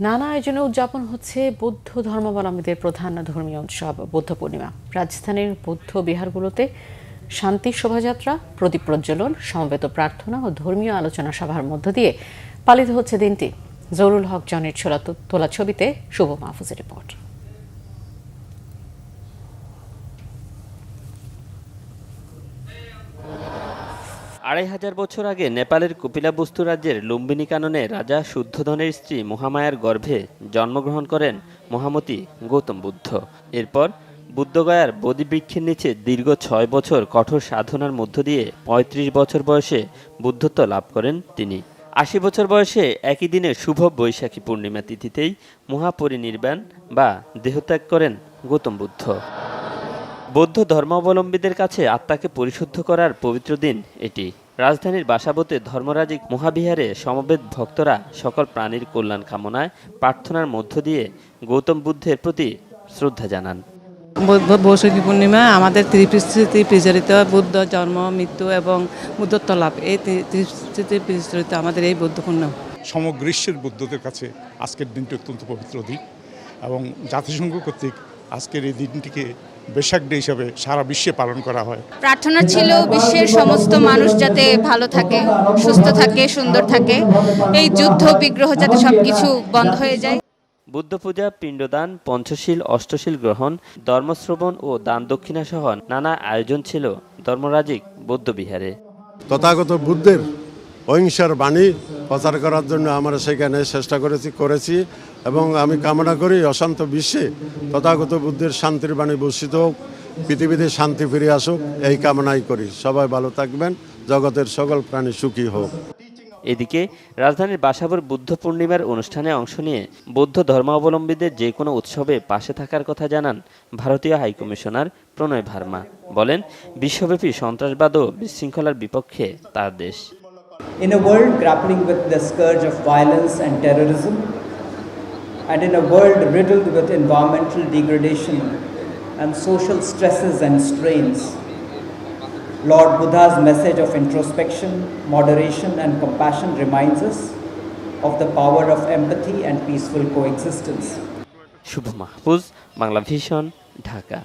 নানা আয়োজনে উদযাপন হচ্ছে বৌদ্ধ ধর্মাবলম্বীদের প্রধান ধর্মীয় উৎসব বুদ্ধ পূর্ণিমা। রাজধানীর বৌদ্ধ বিহারগুলোতে শান্তি শোভাযাত্রা, প্রদীপ প্রজ্বলন, সমবেত প্রার্থনা ও ধর্মীয় আলোচনা সভার মধ্য দিয়ে পালিত হচ্ছে দিনটি। জহুরুল হক জনের তোলা ছবিতে শুভ মাহফুজের রিপোর্ট। ২৫০০ বছর আগে নেপালের কপিলাবস্তু রাজ্যের লুম্বিনী কাননে রাজা শুদ্ধোধনের স্ত্রী মহামায়ার গর্ভে জন্মগ্রহণ করেন মহামতি গৌতম বুদ্ধ। এরপর বুদ্ধগয়ার বোধিবৃক্ষের নিচে দীর্ঘ ৬ বছর কঠোর সাধনার মধ্য দিয়ে ৩৫ বছর বয়সে বুদ্ধত্ব লাভ করেন তিনি। ৮০ বছর বয়সে একই দিনে শুভ বৈশাখী পূর্ণিমা তিথিতেই মহাপরিনির্বাণ বা দেহত্যাগ করেন গৌতম বুদ্ধ। বৌদ্ধ ধর্মাবলম্বীদের কাছে আত্মাকে পরিশুদ্ধ করার পবিত্র দিন এটি। রাজধানীর বাসাবোতে ধর্মরাজিক মহাবিহারে সমবেত ভক্তরা সকল প্রাণীর কল্যাণ কামনায় প্রার্থনার মধ্য দিয়ে গৌতম বুদ্ধের প্রতি শ্রদ্ধা জানান। বৈশাখী পূর্ণিমা আমাদের ত্রিস্মৃতি বিজড়িত বুদ্ধ জন্ম, মৃত্যু এবং বুদ্ধত্ব লাভ, এই ত্রিস্মৃতি বিজড়িত আমাদের এই বৌদ্ধ পূর্ণিমা। সমগ্র বিশ্বের বুদ্ধদের কাছে আজকের দিনটি অত্যন্ত পবিত্র দিন এবং জাতিসংঘ কর্তৃক আজকের এই দিনটিকে বেশাক ডে হিসাবে সারা বিশ্বে পালন করা হয়। প্রার্থনা ছিল বিশ্বের সমস্ত মানুষ যাতে ভালো থাকে, সুস্থ থাকে, সুন্দর থাকে, এই যুদ্ধ বিগ্রহ যাতে সবকিছু বন্ধ হয়ে যায়। বুদ্ধ পূজা, পিণ্ডদান, পঞ্চশীল, অষ্টশীল গ্রহণ, ধর্মশ্রবণ ও দান দক্ষিণা সহ নানা আয়োজন ছিল ধর্মরাজিক বৌদ্ধবিহারে। তথাগত বুদ্ধের অহিংসার বাণী প্রচার করার জন্য আমরা সেখানে চেষ্টা করেছি এবং আমি কামনা করি অশান্ত বিশ্বে তথাগত বুদ্ধের শান্তির বাণী বর্ষিত হোক, পৃথিবীতে শান্তি ফিরে আসুক, এই কামনাই করি। সবাই ভালো থাকবেন, জগতের সকল প্রাণী সুখী হোক। এদিকে রাজধানীর বাসাবোর বুদ্ধ পূর্ণিমার অনুষ্ঠানে অংশ নিয়ে বৌদ্ধ ধর্মাবলম্বীদের যে কোনো উৎসবে পাশে থাকার কথা জানান ভারতীয় হাইকমিশনার প্রণয় ভার্মা। বলেন, বিশ্বব্যাপী সন্ত্রাসবাদ ও বিশৃঙ্খলার বিপক্ষে তার দেশ। In a world grappling with the scourge of violence and terrorism, and in a world riddled with environmental degradation and social stresses and strains, Lord Buddha's message of introspection, moderation and compassion reminds us of the power of empathy and peaceful coexistence. Shuvo Mahfuz, Bangla vision, Dhaka.